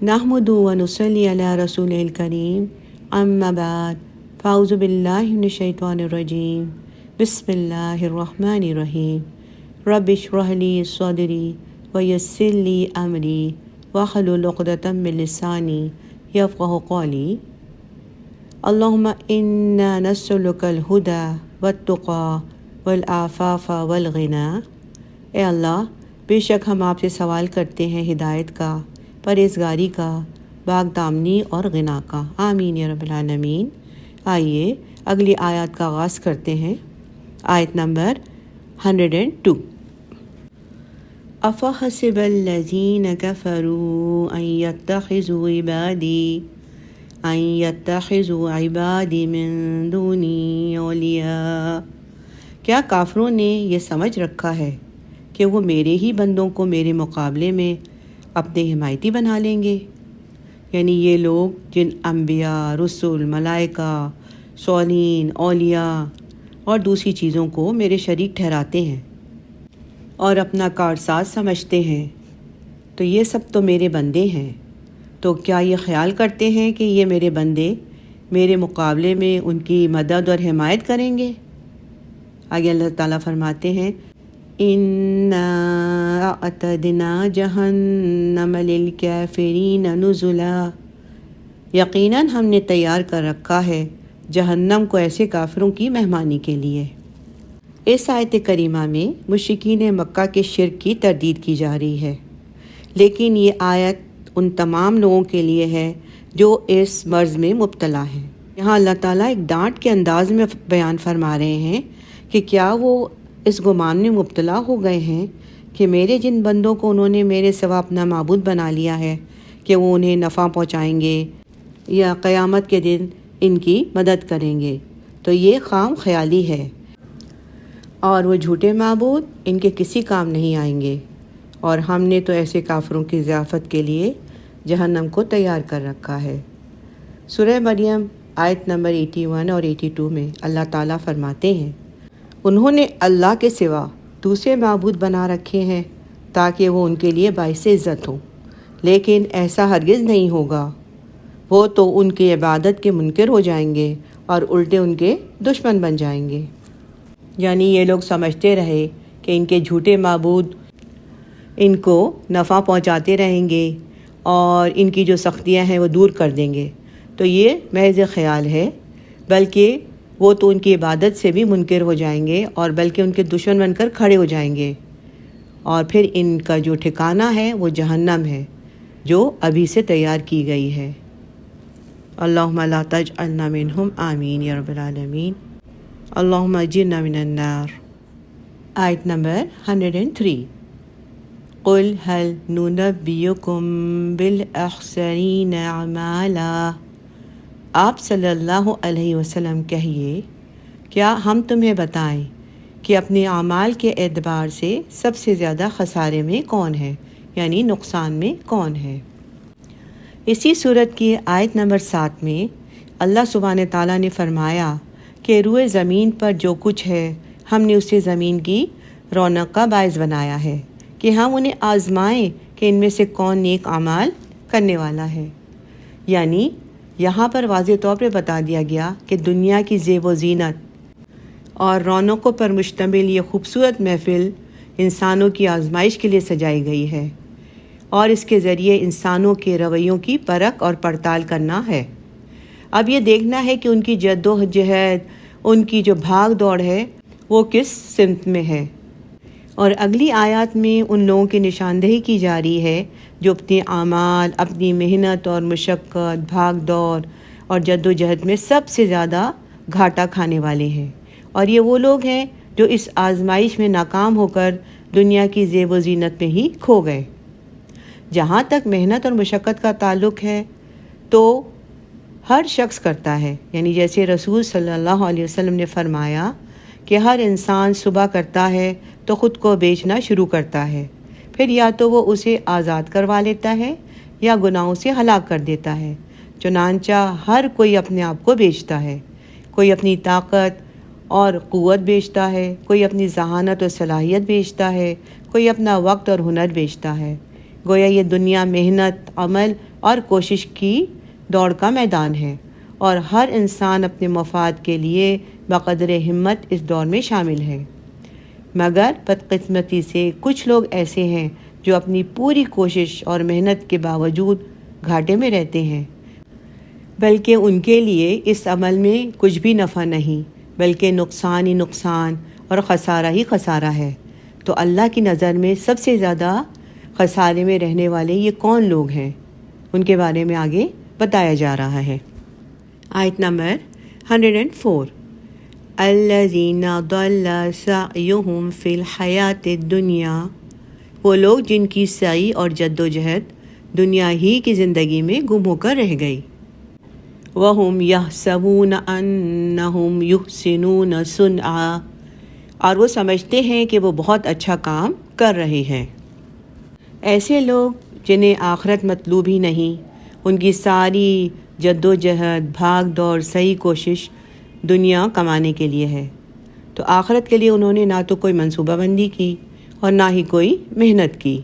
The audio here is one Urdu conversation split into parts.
نحمد و نصلی علی رسول الکریم اما بعد فاعوذ باللہ من الشیطان الرجیم بسم اللہ الرحمن الرحیم رب اشرح لی صدری ویسر لی امری واحلل عقدۃ من لسانی یفقہوا قولی اللہم انا نسألک الہدی والتقی والعفاف والغنی۔ اے اللہ، بے شک ہم آپ سے سوال کرتے ہیں ہدایت کا، پرہیزگاری کا، باغ دامنی اور غنا کا، آمین یا رب العالمین۔ آئیے اگلی آیات کا آغاز کرتے ہیں۔ آیت نمبر 102۔ افحسب الذین کفروا ان یتخذوا عبادی من دونی اولیاء۔ کیا کافروں نے یہ سمجھ رکھا ہے کہ وہ میرے ہی بندوں کو میرے مقابلے میں اپنے حمایتی بنا لیں گے؟ یعنی یہ لوگ جن انبیاء، رسول، ملائکہ، صالحین، اولیاء اور دوسری چیزوں کو میرے شریک ٹھہراتے ہیں اور اپنا کارساز سمجھتے ہیں، تو یہ سب تو میرے بندے ہیں۔ تو کیا یہ خیال کرتے ہیں کہ یہ میرے بندے میرے مقابلے میں ان کی مدد اور حمایت کریں گے؟ آگے اللہ تعالیٰ فرماتے ہیں اِنَّا اعْتَدْنَا جَهَنَّمَ لِلْكَافِرِينَ نُزُلًا۔ یقیناً ہم نے تیار کر رکھا ہے جہنم کو ایسے کافروں کی مہمانی کے لیے۔ اس آیت کریمہ میں مشرکین مکہ کے شرک کی تردید کی جا رہی ہے، لیکن یہ آیت ان تمام لوگوں کے لیے ہے جو اس مرض میں مبتلا ہیں۔ یہاں اللہ تعالیٰ ایک ڈانٹ کے انداز میں بیان فرما رہے ہیں کہ کیا وہ اس گمان میں مبتلا ہو گئے ہیں کہ میرے جن بندوں کو انہوں نے میرے سوا اپنا معبود بنا لیا ہے کہ وہ انہیں نفع پہنچائیں گے یا قیامت کے دن ان کی مدد کریں گے، تو یہ خام خیالی ہے اور وہ جھوٹے معبود ان کے کسی کام نہیں آئیں گے، اور ہم نے تو ایسے کافروں کی ضیافت کے لیے جہنم کو تیار کر رکھا ہے۔ سورہ مریم آیت نمبر 81 اور 82 میں اللہ تعالیٰ فرماتے ہیں انہوں نے اللہ کے سوا دوسرے معبود بنا رکھے ہیں تاکہ وہ ان کے لیے باعث عزت ہوں، لیکن ایسا ہرگز نہیں ہوگا، وہ تو ان کی عبادت کے منکر ہو جائیں گے اور الٹے ان کے دشمن بن جائیں گے۔ یعنی یہ لوگ سمجھتے رہے کہ ان کے جھوٹے معبود ان کو نفع پہنچاتے رہیں گے اور ان کی جو سختیاں ہیں وہ دور کر دیں گے، تو یہ محض خیال ہے، بلکہ وہ تو ان کی عبادت سے بھی منکر ہو جائیں گے اور بلکہ ان کے دشمن بن کر کھڑے ہو جائیں گے، اور پھر ان کا جو ٹھکانہ ہے وہ جہنم ہے جو ابھی سے تیار کی گئی ہے۔ اللہم لا تجعلنا منہم، آمین یا رب العالمین۔ اللہم اجرنا من النار۔ آیت نمبر 103۔ قل هل ننبئکم بالاخسرین اعمالا۔ آپ صلی اللہ علیہ وسلم کہیے، کیا ہم تمہیں بتائیں کہ اپنے اعمال کے اعتبار سے سب سے زیادہ خسارے میں کون ہے، یعنی نقصان میں کون ہے؟ اسی صورت کی آیت نمبر 7 میں اللہ سبحانہ تعالیٰ نے فرمایا کہ روئے زمین پر جو کچھ ہے ہم نے اسے زمین کی رونق کا باعث بنایا ہے کہ ہم انہیں آزمائیں کہ ان میں سے کون نیک اعمال کرنے والا ہے۔ یعنی یہاں پر واضح طور پر بتا دیا گیا کہ دنیا کی زیب و زینت اور رونقوں پر مشتمل یہ خوبصورت محفل انسانوں کی آزمائش کے لیے سجائی گئی ہے، اور اس کے ذریعے انسانوں کے رویوں کی پرکھ اور پڑتال کرنا ہے۔ اب یہ دیکھنا ہے کہ ان کی جد و جہد، ان کی جو بھاگ دوڑ ہے وہ کس سمت میں ہے۔ اور اگلی آیات میں ان لوگوں کی نشاندہی کی جا رہی ہے جو اپنے اعمال، اپنی محنت اور مشقت، بھاگ دوڑ اور جد و جہد میں سب سے زیادہ گھاٹا کھانے والے ہیں، اور یہ وہ لوگ ہیں جو اس آزمائش میں ناکام ہو کر دنیا کی زیب و زینت میں ہی کھو گئے۔ جہاں تک محنت اور مشقت کا تعلق ہے تو ہر شخص کرتا ہے، یعنی جیسے رسول صلی اللہ علیہ وسلم نے فرمایا کہ ہر انسان صبح کرتا ہے تو خود کو بیچنا شروع کرتا ہے، پھر یا تو وہ اسے آزاد کروا لیتا ہے یا گناہوں سے ہلاک کر دیتا ہے۔ چنانچہ ہر کوئی اپنے آپ کو بیچتا ہے، کوئی اپنی طاقت اور قوت بیچتا ہے، کوئی اپنی ذہانت اور صلاحیت بیچتا ہے، کوئی اپنا وقت اور ہنر بیچتا ہے۔ گویا یہ دنیا محنت، عمل اور کوشش کی دوڑ کا میدان ہے، اور ہر انسان اپنے مفاد کے لیے بقدر ہمت اس دوڑ میں شامل ہے۔ مگر بدقسمتی سے کچھ لوگ ایسے ہیں جو اپنی پوری کوشش اور محنت کے باوجود گھاٹے میں رہتے ہیں، بلکہ ان کے لیے اس عمل میں کچھ بھی نفع نہیں، بلکہ نقصان ہی نقصان اور خسارہ ہی خسارہ ہے۔ تو اللہ کی نظر میں سب سے زیادہ خسارے میں رہنے والے یہ کون لوگ ہیں، ان کے بارے میں آگے بتایا جا رہا ہے۔ آیت نمبر 104، الذین ضل سعیہم فی الحیاۃ الدنیا، وہ لوگ جن کی سعی اور جد و جہد دنیا ہی کی زندگی میں گم ہو کر رہ گئی، وَهُمْ يَحْسَبُونَ أَنَّهُمْ يُحْسِنُونَ صُنْعًا، اور وہ سمجھتے ہیں کہ وہ بہت اچھا کام کر رہے ہیں۔ ایسے لوگ جنہیں آخرت مطلوب ہی نہیں، ان کی ساری جد و جہد، بھاگ دوڑ، صحیح کوشش دنیا کمانے کے لیے ہے، تو آخرت کے لیے انہوں نے نہ تو کوئی منصوبہ بندی کی اور نہ ہی کوئی محنت کی۔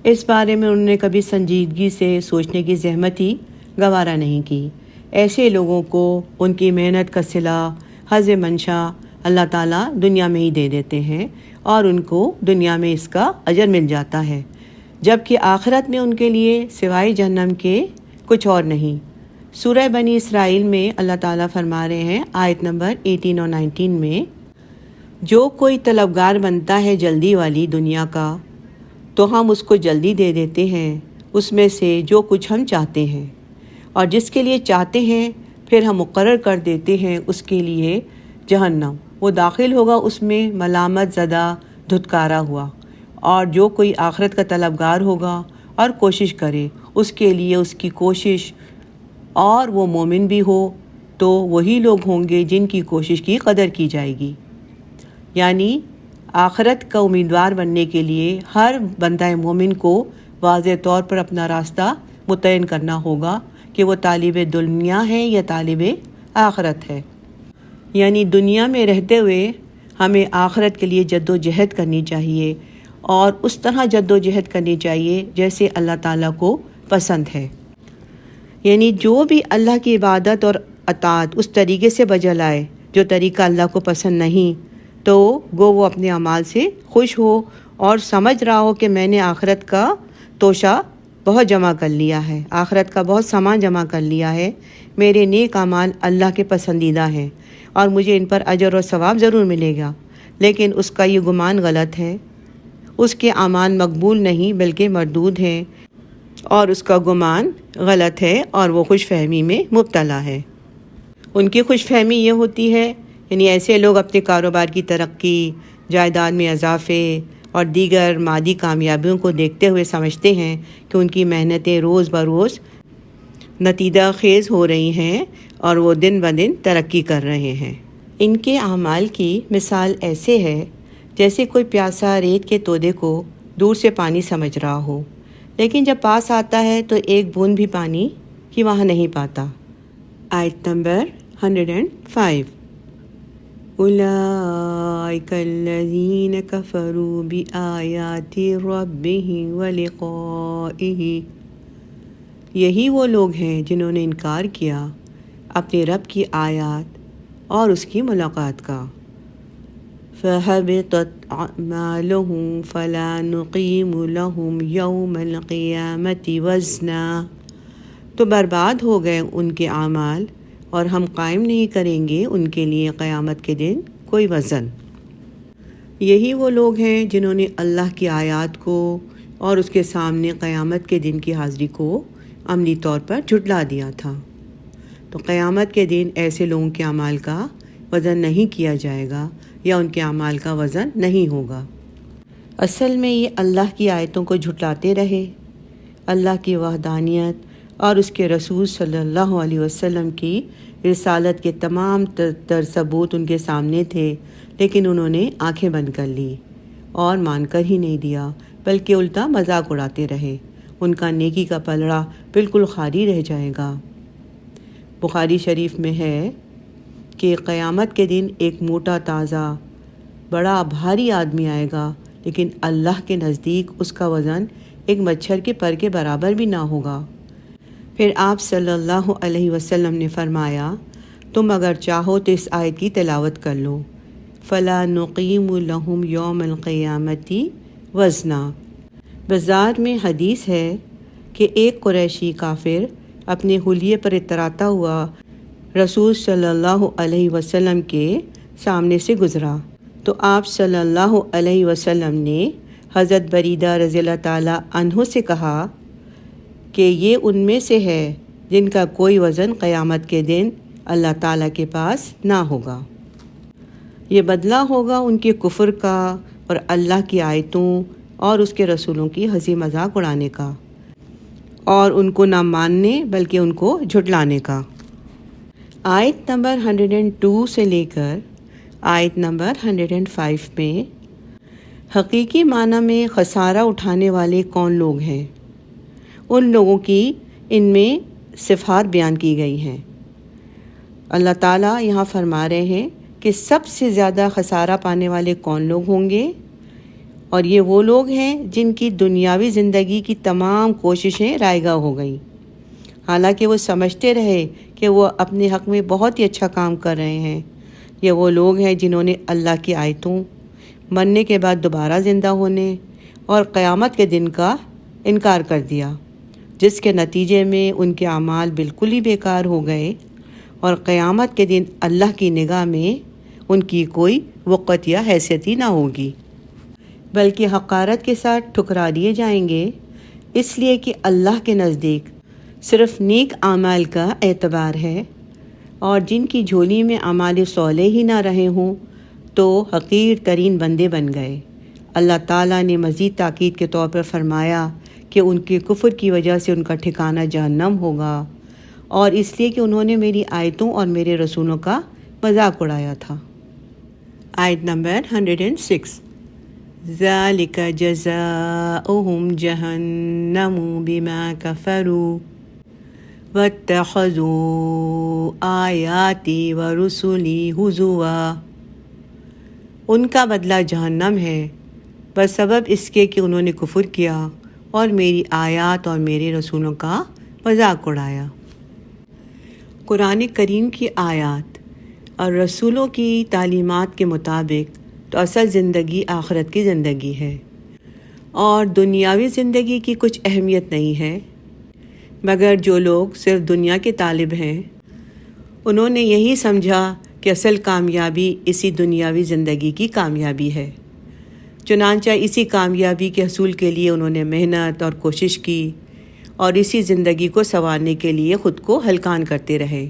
اس بارے میں انہوں نے کبھی سنجیدگی سے سوچنے کی زحمت ہی گوارا نہیں کی۔ ایسے لوگوں کو ان کی محنت کا صلہ حظ منشا اللہ تعالیٰ دنیا میں ہی دے دیتے ہیں، اور ان کو دنیا میں اس کا اجر مل جاتا ہے، جبکہ آخرت میں ان کے لیے سوائے جہنم کے کچھ اور نہیں۔ سورہ بنی اسرائیل میں اللہ تعالیٰ فرما رہے ہیں آیت نمبر 18 اور 19 میں، جو کوئی طلبگار بنتا ہے جلدی والی دنیا کا، تو ہم اس کو جلدی دے دیتے ہیں اس میں سے جو کچھ ہم چاہتے ہیں، اور جس کے لیے چاہتے ہیں پھر ہم مقرر کر دیتے ہیں اس کے لیے جہنم، وہ داخل ہوگا اس میں ملامت زدہ، دھتکارا ہوا۔ اور جو کوئی آخرت کا طلبگار ہوگا اور کوشش کرے اس کے لیے اس کی کوشش، اور وہ مومن بھی ہو، تو وہی لوگ ہوں گے جن کی کوشش کی قدر کی جائے گی۔ یعنی آخرت کا امیدوار بننے کے لیے ہر بندہ مومن کو واضح طور پر اپنا راستہ متعین کرنا ہوگا کہ وہ طالب دنیا ہے یا طالب آخرت ہے۔ یعنی دنیا میں رہتے ہوئے ہمیں آخرت کے لیے جد و جہد کرنی چاہیے، اور اس طرح جد و جہد کرنی چاہیے جیسے اللہ تعالیٰ کو پسند ہے۔ یعنی جو بھی اللہ کی عبادت اور اطاعت اس طریقے سے بجا لائے جو طریقہ اللہ کو پسند نہیں، تو گو وہ اپنے اعمال سے خوش ہو اور سمجھ رہا ہو کہ میں نے آخرت کا توشہ بہت جمع کر لیا ہے، آخرت کا بہت سامان جمع کر لیا ہے، میرے نیک اعمال اللہ کے پسندیدہ ہیں اور مجھے ان پر اجر و ثواب ضرور ملے گا۔ لیکن اس کا یہ گمان غلط ہے، اس کے اعمال مقبول نہیں بلکہ مردود ہیں، اور اس کا گمان غلط ہے اور وہ خوش فہمی میں مبتلا ہے۔ ان کی خوش فہمی یہ ہوتی ہے، یعنی ایسے لوگ اپنے کاروبار کی ترقی، جائیداد میں اضافے اور دیگر مادی کامیابیوں کو دیکھتے ہوئے سمجھتے ہیں کہ ان کی محنتیں روز بروز نتیجہ خیز ہو رہی ہیں اور وہ دن بدن ترقی کر رہے ہیں۔ ان کے اعمال کی مثال ایسے ہے جیسے کوئی پیاسا ریت کے تودے کو دور سے پانی سمجھ رہا ہو، لیکن جب پاس آتا ہے تو ایک بوند بھی پانی کی وہاں نہیں پاتا۔ آیت نمبر 105، اولئک الذین کفروا بآیات ربہم ولقائہ، یہی وہ لوگ ہیں جنہوں نے انکار کیا اپنے رب کی آیات اور اس کی ملاقات کا۔ فَحَبِطَتْ أَعْمَالُهُمْ فَلَا نُقِيمُ لَهُمْ يَوْمَ الْقِيَامَةِ وَزْنًا، تو برباد ہو گئے ان کے اعمال اور ہم قائم نہیں کریں گے ان کے لیے قیامت کے دن کوئی وزن۔ یہی وہ لوگ ہیں جنہوں نے اللہ کی آیات کو اور اس کے سامنے قیامت کے دن کی حاضری کو عملی طور پر جھٹلا دیا تھا۔ تو قیامت کے دن ایسے لوگوں کے اعمال کا وزن نہیں کیا جائے گا یا ان کے اعمال کا وزن نہیں ہوگا۔ اصل میں یہ اللہ کی آیتوں کو جھٹلاتے رہے، اللہ کی وحدانیت اور اس کے رسول صلی اللہ علیہ وسلم کی رسالت کے تمام تر ثبوت ان کے سامنے تھے، لیکن انہوں نے آنکھیں بند کر لی اور مان کر ہی نہیں دیا، بلکہ الٹا مذاق اڑاتے رہے۔ ان کا نیکی کا پلڑا بالکل خالی رہ جائے گا۔ بخاری شریف میں ہے کہ قیامت کے دن ایک موٹا تازہ بڑا بھاری آدمی آئے گا، لیکن اللہ کے نزدیک اس کا وزن ایک مچھر کے پر کے برابر بھی نہ ہوگا۔ پھر آپ صلی اللہ علیہ وسلم نے فرمایا، تم اگر چاہو تو اس آیت کی تلاوت کر لو، فَلَا نُقِيمُ لَهُمْ يَوْمَ الْقِيَامَةِ وَزْنًا۔ بازار میں حدیث ہے کہ ایک قریشی کافر اپنے حلیے پر اتراتا ہوا رسول صلی اللہ علیہ وسلم کے سامنے سے گزرا تو آپ صلی اللہ علیہ وسلم نے حضرت بریدہ رضی اللہ تعالیٰ عنہ سے کہا کہ یہ ان میں سے ہے جن کا کوئی وزن قیامت کے دن اللہ تعالیٰ کے پاس نہ ہوگا۔ یہ بدلہ ہوگا ان کے کفر کا اور اللہ کی آیتوں اور اس کے رسولوں کی ہنسی مذاق اڑانے کا، اور ان کو نہ ماننے بلکہ ان کو جھٹلانے کا۔ آیت نمبر 102 سے لے کر آیت نمبر 105 میں حقیقی معنی میں خسارہ اٹھانے والے کون لوگ ہیں، ان لوگوں کی ان میں صفات بیان کی گئی ہیں۔ اللہ تعالیٰ یہاں فرما رہے ہیں کہ سب سے زیادہ خسارہ پانے والے کون لوگ ہوں گے، اور یہ وہ لوگ ہیں جن کی دنیاوی زندگی کی تمام کوششیں رائے گاہ ہو گئیں، حالانکہ وہ سمجھتے رہے کہ وہ اپنے حق میں بہت ہی اچھا کام کر رہے ہیں۔ یہ وہ لوگ ہیں جنہوں نے اللہ کی آیتوں، مرنے کے بعد دوبارہ زندہ ہونے اور قیامت کے دن کا انکار کر دیا، جس کے نتیجے میں ان کے اعمال بالکل ہی بیکار ہو گئے، اور قیامت کے دن اللہ کی نگاہ میں ان کی کوئی وقت یا حیثیت ہی نہ ہوگی، بلکہ حقارت کے ساتھ ٹھکرا دیے جائیں گے، اس لیے کہ اللہ کے نزدیک صرف نیک اعمال کا اعتبار ہے، اور جن کی جھولی میں اعمال صالح ہی نہ رہے ہوں تو حقیر ترین بندے بن گئے۔ اللہ تعالیٰ نے مزید تاکید کے طور پر فرمایا کہ ان کے کفر کی وجہ سے ان کا ٹھکانہ جہنم ہوگا، اور اس لیے کہ انہوں نے میری آیتوں اور میرے رسولوں کا مذاق اڑایا تھا۔ آیت نمبر 106، ذَلِكَ جَزَاؤُهُمْ جَهَنَّمُ بِمَا كَفَرُوا وَاتَّخَذُوا آیَاتِی وَرُسُلِی ہُزُوًا۔ ان کا بدلہ جہنم ہے بسبب اس کے کہ انہوں نے کفر کیا اور میری آیات اور میرے رسولوں کا مذاق اڑایا۔ قرآن کریم کی آیات اور رسولوں کی تعلیمات کے مطابق تو اصل زندگی آخرت کی زندگی ہے، اور دنیاوی زندگی کی کچھ اہمیت نہیں ہے، مگر جو لوگ صرف دنیا کے طالب ہیں انہوں نے یہی سمجھا کہ اصل کامیابی اسی دنیاوی زندگی کی کامیابی ہے، چنانچہ اسی کامیابی کے حصول کے لیے انہوں نے محنت اور کوشش کی، اور اسی زندگی کو سنوارنے کے لیے خود کو ہلکان کرتے رہے۔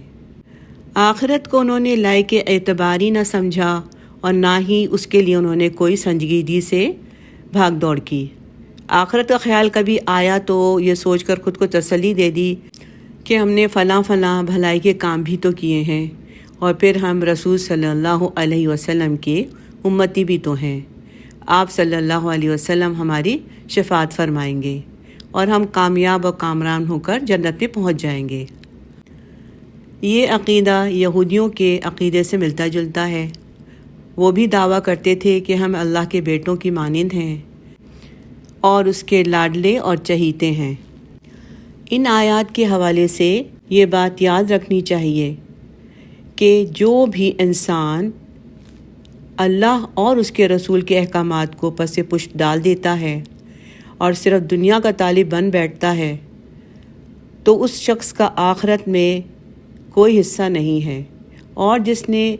آخرت کو انہوں نے لائق اعتبار ہی نہ سمجھا، اور نہ ہی اس کے لیے انہوں نے کوئی سنجیدگی سے بھاگ دوڑ کی۔ آخرت کا خیال کبھی آیا تو یہ سوچ کر خود کو تسلی دے دی کہ ہم نے فلاں فلاں بھلائی کے کام بھی تو کیے ہیں، اور پھر ہم رسول صلی اللہ علیہ وسلم کے امتی بھی تو ہیں، آپ صلی اللہ علیہ وسلم ہماری شفاعت فرمائیں گے، اور ہم کامیاب و کامران ہو کر جنت میں پہنچ جائیں گے۔ یہ عقیدہ یہودیوں کے عقیدے سے ملتا جلتا ہے۔ وہ بھی دعویٰ کرتے تھے کہ ہم اللہ کے بیٹوں کی مانند ہیں اور اس کے لاڈلے اور چہیتے ہیں۔ ان آیات کے حوالے سے یہ بات یاد رکھنی چاہیے کہ جو بھی انسان اللہ اور اس کے رسول کے احکامات کو پس پشت ڈال دیتا ہے اور صرف دنیا کا طالب بن بیٹھتا ہے تو اس شخص کا آخرت میں کوئی حصہ نہیں ہے، اور جس نے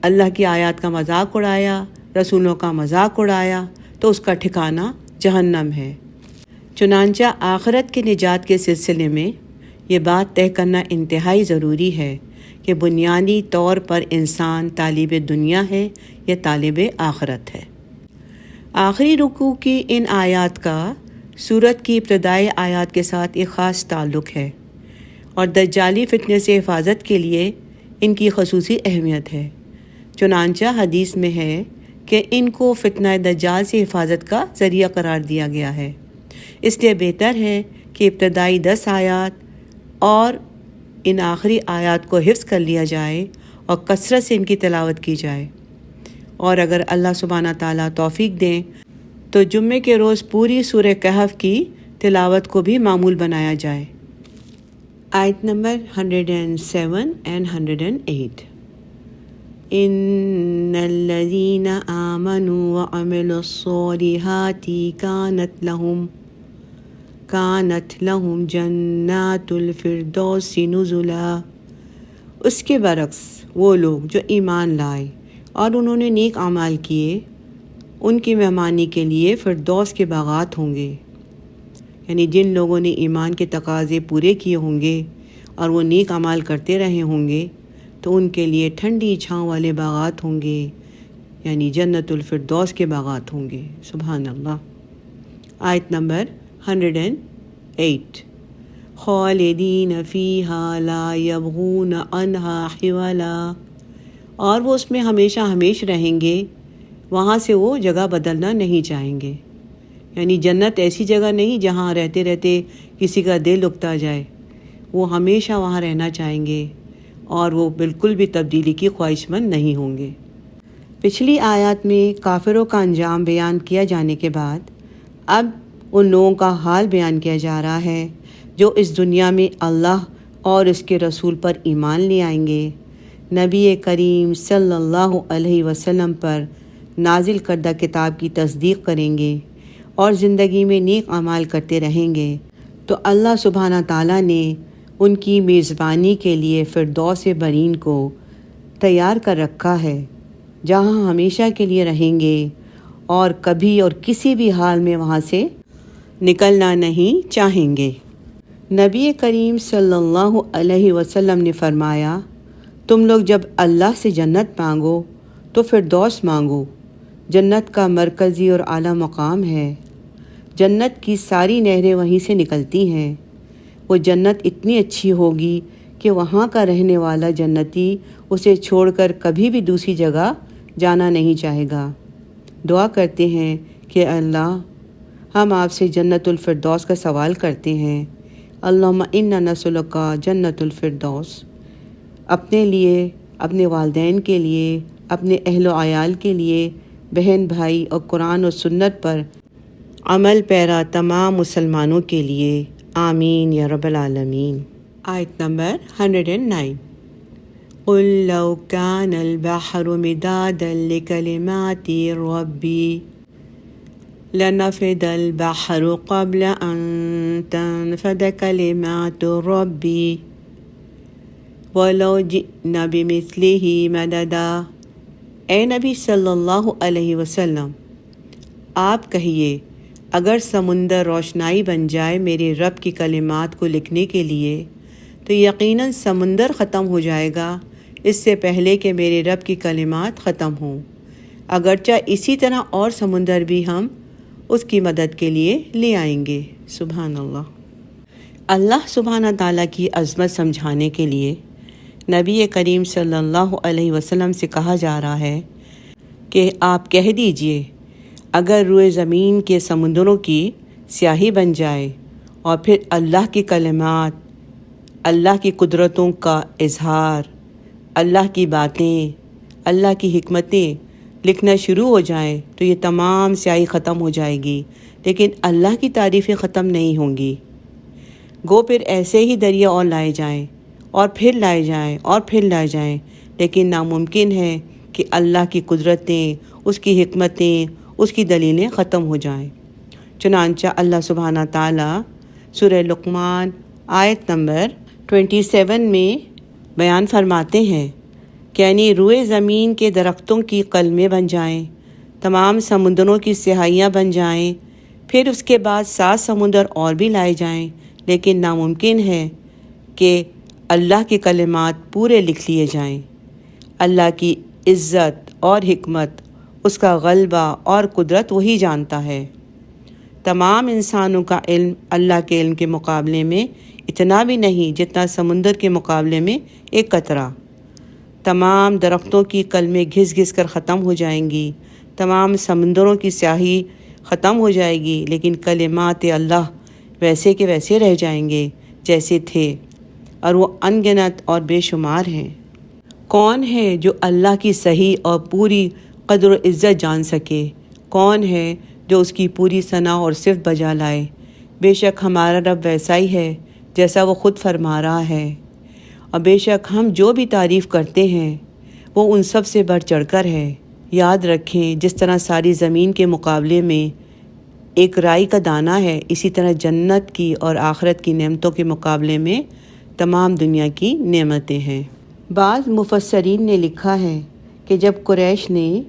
اللہ کی آیات کا مذاق اڑایا، رسولوں کا مذاق اڑایا، تو اس کا ٹھکانہ جہنم ہے۔ چنانچہ آخرت کے نجات کے سلسلے میں یہ بات طے کرنا انتہائی ضروری ہے کہ بنیادی طور پر انسان طالب دنیا ہے یا طالب آخرت ہے۔ آخری رکوع کی ان آیات کا سورت کی ابتدائی آیات کے ساتھ ایک خاص تعلق ہے، اور دجالی فتنے سے حفاظت کے لیے ان کی خصوصی اہمیت ہے۔ چنانچہ حدیث میں ہے کہ ان کو فتنہ دجال سے حفاظت کا ذریعہ قرار دیا گیا ہے، اس لیے بہتر ہے کہ ابتدائی 10 آیات اور ان آخری آیات کو حفظ کر لیا جائے اور کثرت سے ان کی تلاوت کی جائے، اور اگر اللہ سبحانہ تعالیٰ توفیق دیں تو جمعے کے روز پوری سورہ کہف کی تلاوت کو بھی معمول بنایا جائے۔ آیت نمبر 107 and 108. ان الذین آمنوا وعملوا الصالحات کانت لہم جنات الفردوس نزلا. اس کے برعکس وہ لوگ جو ایمان لائے اور انہوں نے نیک اعمال کیے، ان کی مہمانی کے لیے فردوس کے باغات ہوں گے. یعنی جن لوگوں نے ایمان کے تقاضے پورے کیے ہوں گے اور وہ نیک اعمال کرتے رہے ہوں گے تو ان کے لیے ٹھنڈی چھاؤں والے باغات ہوں گے، یعنی جنت الفردوس کے باغات ہوں گے. سبحان اللہ. آیت نمبر 108. خالدین فیہا لا یبغون عنہا حولا. اور وہ اس میں ہمیشہ ہمیش رہیں گے، وہاں سے وہ جگہ بدلنا نہیں چاہیں گے. یعنی جنت ایسی جگہ نہیں جہاں رہتے رہتے کسی کا دل اکتا جائے. وہ ہمیشہ وہاں رہنا چاہیں گے اور وہ بالکل بھی تبدیلی کی خواہش مند نہیں ہوں گے. پچھلی آیات میں کافروں کا انجام بیان کیا جانے کے بعد اب ان لوگوں کا حال بیان کیا جا رہا ہے جو اس دنیا میں اللہ اور اس کے رسول پر ایمان لے آئیں گے، نبی کریم صلی اللہ علیہ وسلم پر نازل کردہ کتاب کی تصدیق کریں گے اور زندگی میں نیک اعمال کرتے رہیں گے. تو اللہ سبحانہ تعالیٰ نے ان کی میزبانی کے لیے فردوس برین کو تیار کر رکھا ہے، جہاں ہمیشہ کے لیے رہیں گے اور کبھی اور کسی بھی حال میں وہاں سے نکلنا نہیں چاہیں گے. نبی کریم صلی اللہ علیہ وسلم نے فرمایا، تم لوگ جب اللہ سے جنت مانگو تو فردوس مانگو. جنت کا مرکزی اور اعلیٰ مقام ہے. جنت کی ساری نہریں وہیں سے نکلتی ہیں. وہ جنت اتنی اچھی ہوگی کہ وہاں کا رہنے والا جنتی اسے چھوڑ کر کبھی بھی دوسری جگہ جانا نہیں چاہے گا. دعا کرتے ہیں کہ اللہ، ہم آپ سے جنت الفردوس کا سوال کرتے ہیں. اللہم انا نسألک جنت الفردوس. اپنے لیے، اپنے والدین کے لیے، اپنے اہل و عیال کے لیے، بہن بھائی اور قرآن و سنت پر عمل پیرا تمام مسلمانوں کے لیے، آمین یا رب العالمین. آیت نمبر 109. قل لو كان البحر مدادا لكلمات ربي لنفد البحر قبل أن تنفد كلمات ربي ولو جئنا بمثله مددا. اے نبی صلی اللہ علیہ وسلم، آپ کہیے، اگر سمندر روشنائی بن جائے میرے رب کی کلمات کو لکھنے کے لیے تو یقیناً سمندر ختم ہو جائے گا اس سے پہلے کہ میرے رب کی کلمات ختم ہوں. اگرچہ اسی طرح اور سمندر بھی ہم اس کی مدد کے لیے لے آئیں گے. سبحان اللہ. اللہ سبحانہ تعالیٰ کی عظمت سمجھانے کے لیے نبی کریم صلی اللہ علیہ وسلم سے کہا جا رہا ہے کہ آپ کہہ دیجئے، اگر روئے زمین کے سمندروں کی سیاہی بن جائے اور پھر اللہ کی کلمات، اللہ کی قدرتوں کا اظہار، اللہ کی باتیں، اللہ کی حکمتیں لکھنا شروع ہو جائیں تو یہ تمام سیاہی ختم ہو جائے گی، لیکن اللہ کی تعریفیں ختم نہیں ہوں گی. گو پھر ایسے ہی دریا اور لائے جائیں اور پھر لائے جائیں اور پھر لائے جائیں، لیکن ناممکن ہے کہ اللہ کی قدرتیں، اس کی حکمتیں، اس کی دلیلیں ختم ہو جائیں. چنانچہ اللہ سبحانہ تعالیٰ سورہ لقمان آیت نمبر 27 میں بیان فرماتے ہیں کہ یعنی روئے زمین کے درختوں کی قلمیں بن جائیں، تمام سمندروں کی سیاہیاں بن جائیں، پھر اس کے بعد 7 سمندر اور بھی لائے جائیں، لیکن ناممکن ہے کہ اللہ کی کلمات پورے لکھ لیے جائیں. اللہ کی عزت اور حکمت، اس کا غلبہ اور قدرت وہی جانتا ہے. تمام انسانوں کا علم اللہ کے علم کے مقابلے میں اتنا بھی نہیں جتنا سمندر کے مقابلے میں ایک قطرہ. تمام درختوں کی کلمیں گھس گھس کر ختم ہو جائیں گی، تمام سمندروں کی سیاہی ختم ہو جائے گی، لیکن کلمات اللہ ویسے کے ویسے رہ جائیں گے جیسے تھے، اور وہ ان گنت اور بے شمار ہیں. کون ہے جو اللہ کی صحیح اور پوری قدر و عزت جان سکے؟ کون ہے جو اس کی پوری ثنا اور صفت بجا لائے؟ بے شک ہمارا رب ویسا ہی ہے جیسا وہ خود فرما رہا ہے، اور بے شک ہم جو بھی تعریف کرتے ہیں وہ ان سب سے بڑھ چڑھ کر ہے۔ یاد رکھیں جس طرح ساری زمین کے مقابلے میں ایک رائی کا دانہ ہے، اسی طرح جنت کی اور آخرت کی نعمتوں کے مقابلے میں تمام دنیا کی نعمتیں ہیں۔ بعض مفسرین نے لکھا ہے کہ جب قریش نے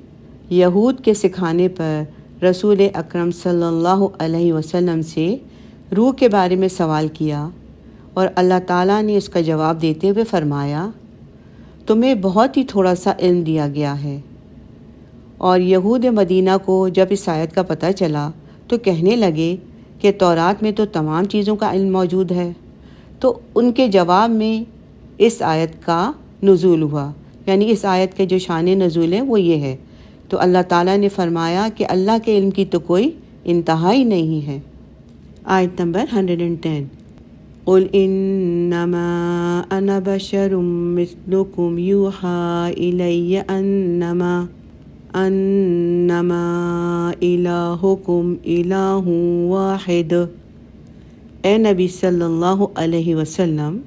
یہود کے سکھانے پر رسول اکرم صلی اللہ علیہ وسلم سے روح کے بارے میں سوال کیا اور اللہ تعالیٰ نے اس کا جواب دیتے ہوئے فرمایا، تمہیں بہت ہی تھوڑا سا علم دیا گیا ہے۔ اور یہود مدینہ کو جب اس آیت کا پتہ چلا تو کہنے لگے کہ تورات میں تو تمام چیزوں کا علم موجود ہے۔ تو ان کے جواب میں اس آیت کا نزول ہوا، یعنی اس آیت کے جو شان نزول ہے وہ یہ ہے۔ تو اللہ تعالیٰ نے فرمایا کہ اللہ کے علم کی تو کوئی انتہا ہی نہیں ہے۔ آیت نمبر 110، قُلْ إِنَّمَا أَنَا بَشَرٌ مِثْلُكُمْ يُوحَىٰ إِلَيَّ أَنَّمَا إِلَٰهُكُمْ إِلَٰهٌ وَاحِدٌ۔ اے نبی صلی اللہ علیہ وسلم،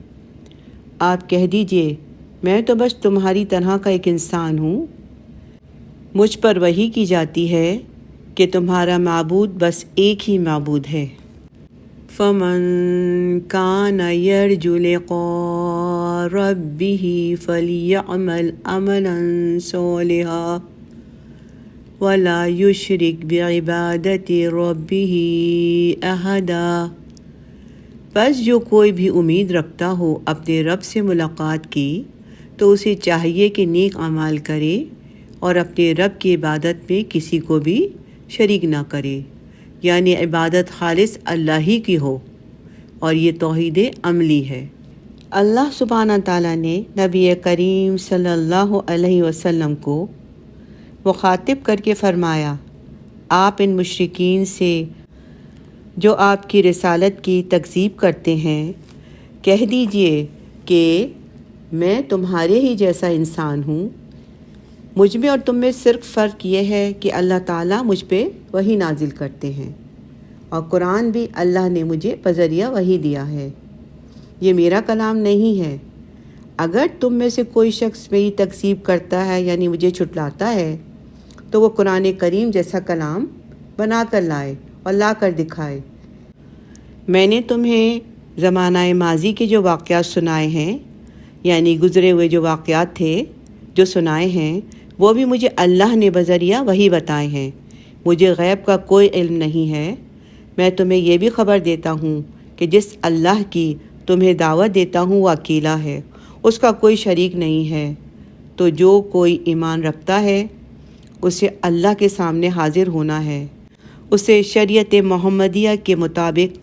آپ کہہ دیجئے میں تو بس تمہاری طرح کا ایک انسان ہوں، مجھ پر وحی کی جاتی ہے کہ تمہارا معبود بس ایک ہی معبود ہے۔ فَمَن كَانَ يَرْجُو لِقَاءَ رَبِّهِ فَلْيَعْمَلْ عَمَلًا صَالِحًا وَلَا يُشْرِكْ بِعِبَادَةِ رَبِّهِ أَحَدًا۔ پس جو کوئی بھی امید رکھتا ہو اپنے رب سے ملاقات کی تو اسے چاہیے کہ نیک اعمال کرے اور اپنے رب کی عبادت میں کسی کو بھی شریک نہ کرے، یعنی عبادت خالص اللہ ہی کی ہو، اور یہ توحید عملی ہے۔ اللہ سبحانہ تعالیٰ نے نبی کریم صلی اللہ علیہ وسلم کو مخاطب کر کے فرمایا، آپ ان مشرکین سے جو آپ کی رسالت کی تکذیب کرتے ہیں کہہ دیجئے کہ میں تمہارے ہی جیسا انسان ہوں، مجھ میں اور تم میں صرف فرق یہ ہے کہ اللہ تعالیٰ مجھ پہ وحی نازل کرتے ہیں، اور قرآن بھی اللہ نے مجھے بذریعہ وحی دیا ہے، یہ میرا کلام نہیں ہے۔ اگر تم میں سے کوئی شخص میری تکذیب کرتا ہے یعنی مجھے چھٹلاتا ہے تو وہ قرآن کریم جیسا کلام بنا کر لائے اور لا کر دکھائے۔ میں نے تمہیں زمانہ ماضی کے جو واقعات سنائے ہیں، یعنی گزرے ہوئے جو واقعات تھے جو سنائے ہیں، وہ بھی مجھے اللہ نے بذریعہ وحی بتائے ہیں، مجھے غیب کا کوئی علم نہیں ہے۔ میں تمہیں یہ بھی خبر دیتا ہوں کہ جس اللہ کی تمہیں دعوت دیتا ہوں وہ اکیلا ہے، اس کا کوئی شریک نہیں ہے۔ تو جو کوئی ایمان رکھتا ہے اسے اللہ کے سامنے حاضر ہونا ہے، اسے شریعت محمدیہ کے مطابق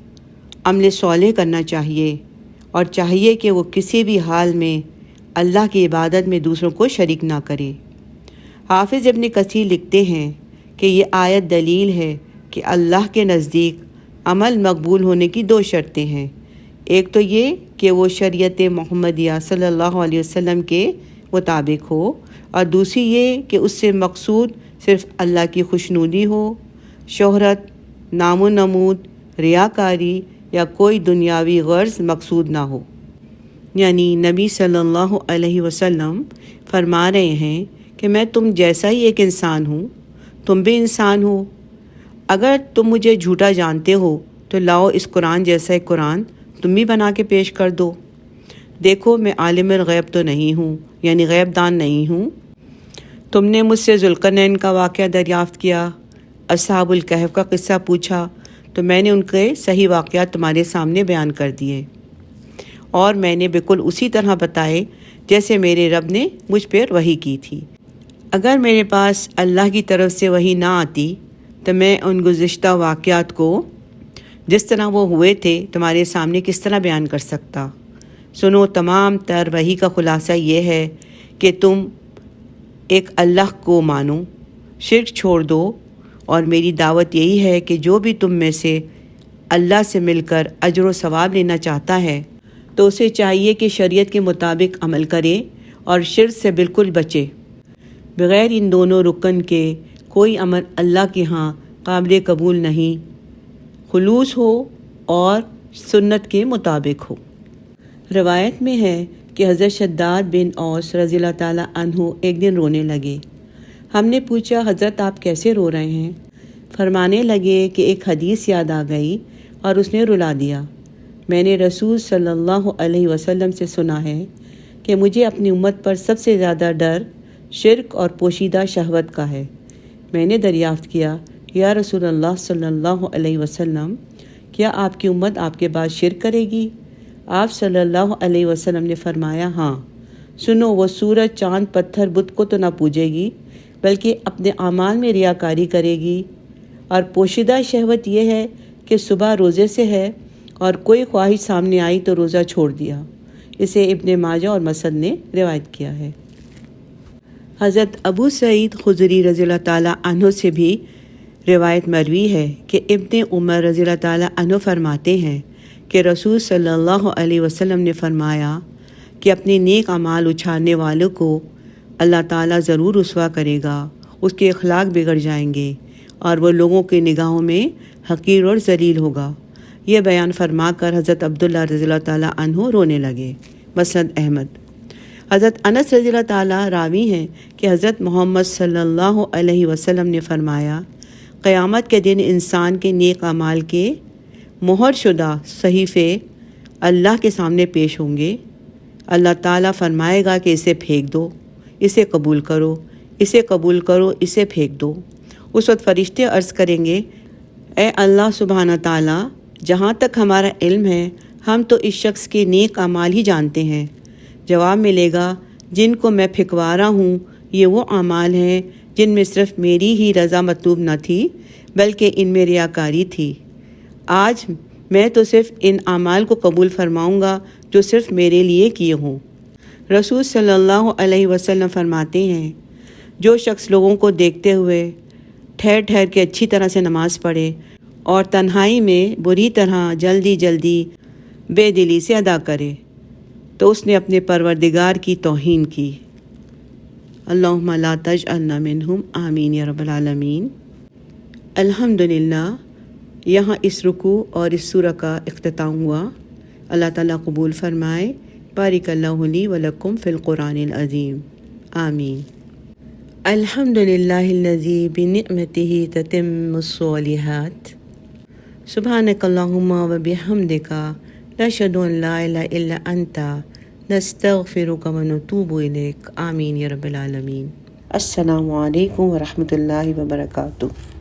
عمل صالح کرنا چاہیے، اور چاہیے کہ وہ کسی بھی حال میں اللہ کی عبادت میں دوسروں کو شریک نہ کرے۔ حافظ ابن کثیر لکھتے ہیں کہ یہ آیت دلیل ہے کہ اللہ کے نزدیک عمل مقبول ہونے کی دو شرطیں ہیں، ایک تو یہ کہ وہ شریعت محمدیہ صلی اللہ علیہ وسلم کے مطابق ہو، اور دوسری یہ کہ اس سے مقصود صرف اللہ کی خوشنودی ہو، شہرت، نام و نمود، ریاکاری یا کوئی دنیاوی غرض مقصود نہ ہو۔ یعنی نبی صلی اللہ علیہ وسلم فرما رہے ہیں کہ میں تم جیسا ہی ایک انسان ہوں، تم بھی انسان ہو، اگر تم مجھے جھوٹا جانتے ہو تو لاؤ اس قرآن جیسا ایک قرآن تم بھی بنا کے پیش کر دو۔ دیکھو میں عالم الغیب تو نہیں ہوں، یعنی غیب دان نہیں ہوں۔ تم نے مجھ سے ذوالقرنین کا واقعہ دریافت کیا، اصحاب الکہف کا قصہ پوچھا، تو میں نے ان کے صحیح واقعات تمہارے سامنے بیان کر دیے، اور میں نے بالکل اسی طرح بتائے جیسے میرے رب نے مجھ پر وحی کی تھی۔ اگر میرے پاس اللہ کی طرف سے وحی نہ آتی تو میں ان گزشتہ واقعات کو جس طرح وہ ہوئے تھے تمہارے سامنے کس طرح بیان کر سکتا۔ سنو، تمام تر وحی کا خلاصہ یہ ہے کہ تم ایک اللہ کو مانو، شرک چھوڑ دو، اور میری دعوت یہی ہے کہ جو بھی تم میں سے اللہ سے مل کر اجر و ثواب لینا چاہتا ہے تو اسے چاہیے کہ شریعت کے مطابق عمل کرے اور شرک سے بالکل بچے۔ بغیر ان دونوں رکن کے کوئی عمل اللہ کے ہاں قابل قبول نہیں، خلوص ہو اور سنت کے مطابق ہو۔ روایت میں ہے کہ حضرت شداد بن اوس رضی اللہ تعالیٰ عنہ ایک دن رونے لگے۔ ہم نے پوچھا حضرت آپ کیسے رو رہے ہیں؟ فرمانے لگے کہ ایک حدیث یاد آ گئی اور اس نے رلا دیا۔ میں نے رسول صلی اللہ علیہ وسلم سے سنا ہے کہ مجھے اپنی امت پر سب سے زیادہ ڈر شرک اور پوشیدہ شہوت کا ہے۔ میں نے دریافت کیا یا رسول اللہ صلی اللہ علیہ وسلم، کیا آپ کی امت آپ کے بعد شرک کرے گی؟ آپ صلی اللہ علیہ وسلم نے فرمایا ہاں، سنو، وہ سورج چاند پتھر بت کو تو نہ پوجے گی بلکہ اپنے اعمال میں ریاکاری کرے گی۔ اور پوشیدہ شہوت یہ ہے کہ صبح روزے سے ہے اور کوئی خواہش سامنے آئی تو روزہ چھوڑ دیا۔ اسے ابن ماجہ اور مسند نے روایت کیا ہے۔ حضرت ابو سعید خدری رضی اللہ تعالیٰ عنہ سے بھی روایت مروی ہے کہ ابن عمر رضی اللہ تعالیٰ عنہ فرماتے ہیں کہ رسول صلی اللہ علیہ وسلم نے فرمایا کہ اپنے نیک اعمال اچھالنے والوں کو اللہ تعالیٰ ضرور رسوا کرے گا، اس کے اخلاق بگڑ جائیں گے اور وہ لوگوں کی نگاہوں میں حقیر اور ذلیل ہوگا۔ یہ بیان فرما کر حضرت عبداللہ رضی اللہ تعالیٰ عنہ رونے لگے۔ مسند احمد۔ حضرت انس رضی اللہ تعالیٰ راوی ہیں کہ حضرت محمد صلی اللہ علیہ وسلم نے فرمایا، قیامت کے دن انسان کے نیک اعمال کے مہر شدہ صحیفے اللہ کے سامنے پیش ہوں گے۔ اللہ تعالیٰ فرمائے گا کہ اسے پھینک دو، اسے قبول کرو، اسے قبول کرو، اسے پھینک دو۔ اس وقت فرشتے عرض کریں گے، اے اللہ سبحانہ تعالیٰ، جہاں تک ہمارا علم ہے ہم تو اس شخص کے نیک اعمال ہی جانتے ہیں۔ جواب ملے گا، جن کو میں پھینکوا رہا ہوں یہ وہ اعمال ہیں جن میں صرف میری ہی رضا مطلوب نہ تھی بلکہ ان میں ریاکاری تھی۔ آج میں تو صرف ان اعمال کو قبول فرماؤں گا جو صرف میرے لیے کیے ہوں۔ رسول صلی اللہ علیہ وسلم فرماتے ہیں، جو شخص لوگوں کو دیکھتے ہوئے ٹھہر ٹھہر کے اچھی طرح سے نماز پڑھے اور تنہائی میں بری طرح جلدی جلدی بے دلی سے ادا کرے تو اس نے اپنے پروردگار کی توہین کی۔ اللہم لا تجعلنا منہم، آمین یا رب العالمین۔ الحمدللہ، یہاں اس رکوع اور اس سورہ کا اختتام ہوا۔ اللہ تعالیٰ قبول فرمائے۔ بارک اللہ لی ولکم فی القرآن العظیم، آمین۔ الحمدللہ الذی بنعمتہ تتم الصالحات، سبحانک اللہم وبحمدک، نشہد ان لا الہ الا انت، نستغفرک ونتوب الیک، آمین یا رب العالمین۔ السلام علیکم ورحمۃ اللہ وبرکاتہ۔